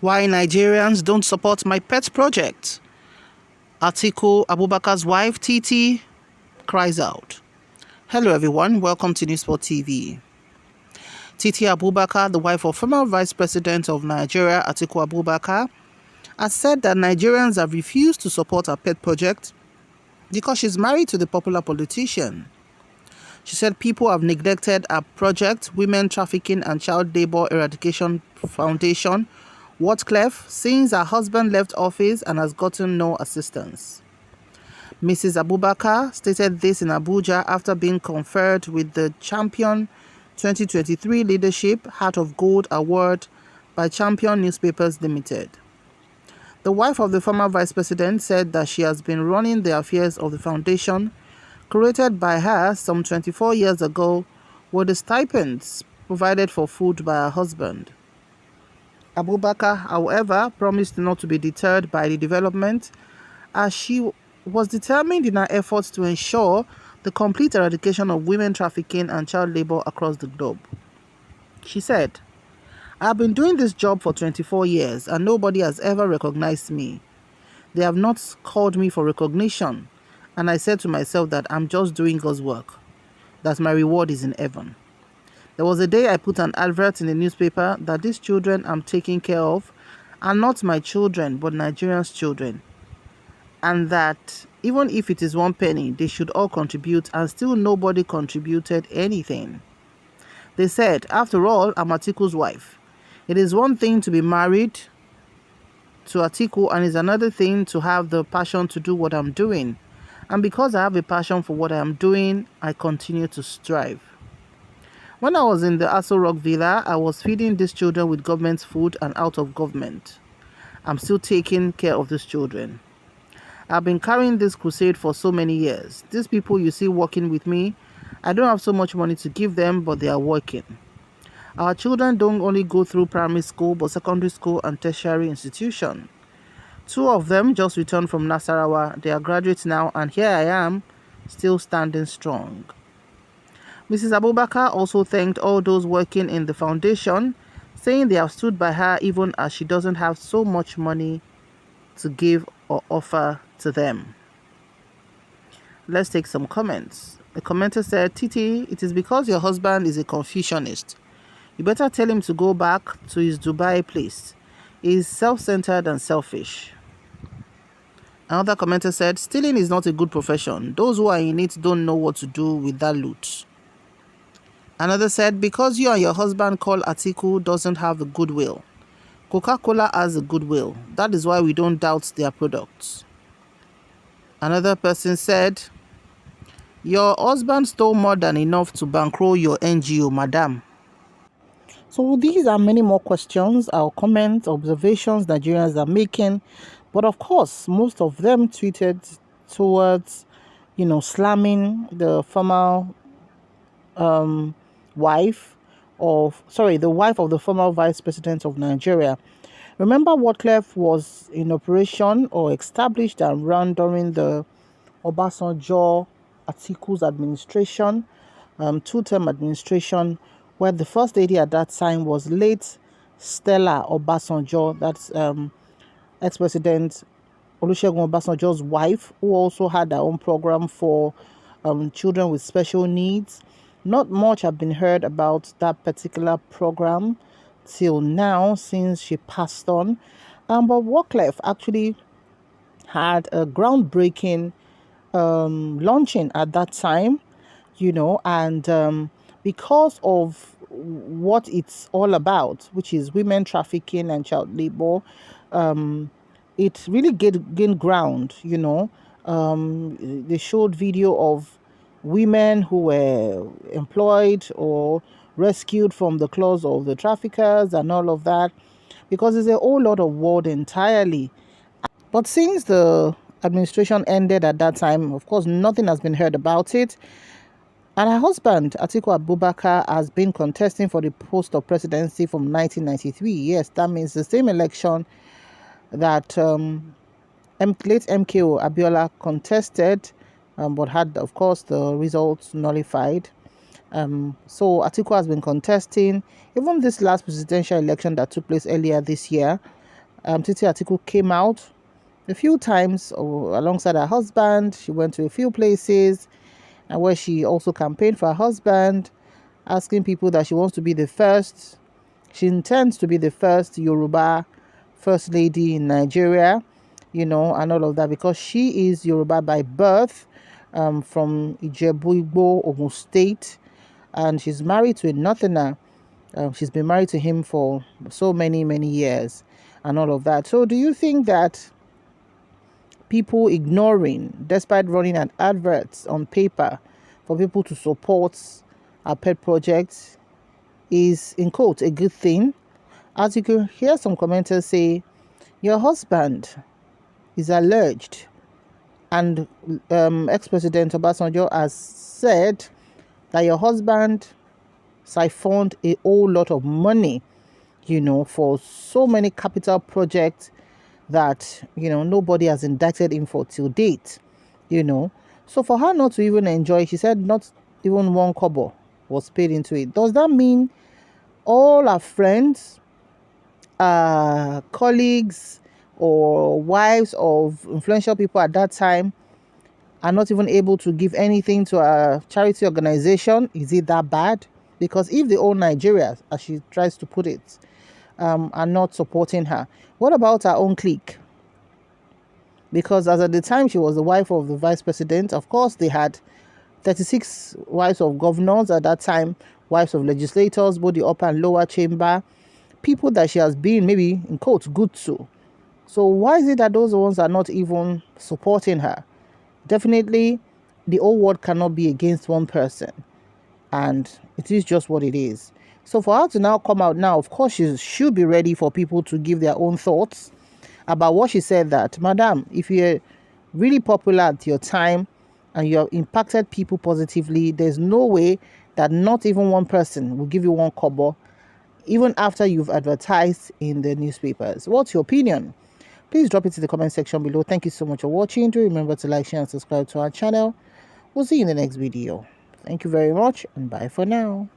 Why Nigerians don't support my pet project. Atiku Abubakar'S wife, Titi, cries out. Hello everyone, welcome to Newsport TV. Titi Abubakar, the wife of former Vice President of Nigeria, Atiku Abubakar, has said that Nigerians have refused to support her pet project because she's married to the popular politician. She said people have neglected her project, Women Trafficking and Child Labor Eradication Foundation, Project-Titi, since her husband left office and has gotten no assistance. Mrs. Abubakar stated this in Abuja after being conferred with the Champion 2023 Leadership Heart of Gold Award by Champion Newspapers Limited. The wife of the former vice president said that she has been running the affairs of the foundation, created by her some 24 years ago, with the stipends provided for food by her husband. Abubakar, however, promised not to be deterred by the development, as she was determined in her efforts to ensure the complete eradication of women trafficking and child labor across the globe. She said, "I have been doing this job for 24 years and nobody has ever recognized me. They have not called me for recognition, and I said to myself that I'm just doing God's work, that my reward is in heaven. There was a day I put an advert in the newspaper that these children I'm taking care of are not my children but Nigerians' children, and that even if it is 1 penny, they should all contribute, and still nobody contributed anything. They said, after all, I'm Atiku's wife. It is one thing to be married to Atiku and it's another thing to have the passion to do what I'm doing. And because I have a passion for what I am doing, I continue to strive. When I was in the Aso Rock Villa, I was feeding these children with government food and out of government. I'm still taking care of these children. I've been carrying this crusade for so many years. These people you see working with me, I don't have so much money to give them, but they are working. Our children don't only go through primary school, but secondary school and tertiary institution. 2 of them just returned from Nasarawa. They are graduates now, and here I am, still standing strong." Mrs. Abubakar also thanked all those working in the foundation, saying they have stood by her even as she doesn't have so much money to give or offer to them. Let's take some comments. The commenter said, "Titi, it is because your husband is a Confucianist. You better tell him to go back to his Dubai place. He is self-centered and selfish." Another commenter said, "Stealing is not a good profession. Those who are in it don't know what to do with that loot." Another said, "Because you and your husband call Atiku doesn't have a goodwill. Coca-Cola has a goodwill. That is why we don't doubt their products." Another person said, "Your husband stole more than enough to bankroll your NGO, madam." So these are many more questions, our comments, observations Nigerians are making. But of course, most of them tweeted towards, slamming the former the wife of the former vice president of Nigeria. Remember, Project-Titi was in operation or established and run during the Obasanjo Atiku's administration, 2-term administration, where the first lady at that time was late Stella Obasanjo, that's ex-president Olusegun Obasanjo's wife, who also had her own program for children with special needs. Not much have been heard about that particular program till now, since she passed on. But Project-Titi actually had a groundbreaking launching at that time, and because of what it's all about, which is women trafficking and child labor, it really gained ground. They showed video of women who were employed or rescued from the claws of the traffickers and all of that, because it's a whole lot of world entirely. But since the administration ended at that time, of course, nothing has been heard about it. And her husband, Atiku Abubakar, has been contesting for the post of presidency from 1993. Yes, that means the same election that late MKO Abiola contested, but had, of course, the results nullified. So Atiku has been contesting even this last presidential election that took place earlier this year. Titi Atiku came out a few times alongside her husband. She went to a few places and where she also campaigned for her husband, asking people that she wants to be the first. She intends to be the first Yoruba first lady in Nigeria, and all of that, because she is Yoruba by birth, from Ijebu-Igbo, Ogun State, and she's married to a Northerner. She's been married to him for so many, many years and all of that. So do you think that people ignoring, despite running an adverts on paper for people to support our pet project, is, in quote, a good thing? As you can hear some commenters say, your husband is alleged, and ex-president Obasanjo has said that your husband siphoned a whole lot of money, for so many capital projects that, nobody has indicted him for till date, So for her not to even enjoy, she said not even one kobo was paid into it. Does that mean all our friends, colleagues, or wives of influential people at that time are not even able to give anything to a charity organization? Is it that bad? Because if the old Nigeria, as she tries to put it, are not supporting her, what about her own clique? Because as at the time she was the wife of the vice president, of course they had 36 wives of governors at that time, wives of legislators, both the upper and lower chamber, people that she has been, maybe in quotes, good to. So why is it that those ones are not even supporting her? Definitely, the whole world cannot be against one person, and it is just what it is. So for her to now come out now, of course, she should be ready for people to give their own thoughts about what she said, that, Madam, if you're really popular at your time and you have impacted people positively, there's no way that not even one person will give you one kobo, even after you've advertised in the newspapers. What's your opinion? Please drop it in the comment section below. Thank you so much for watching. Do remember to like, share, and subscribe to our channel. We'll see you in the next video. Thank you very much, and bye for now.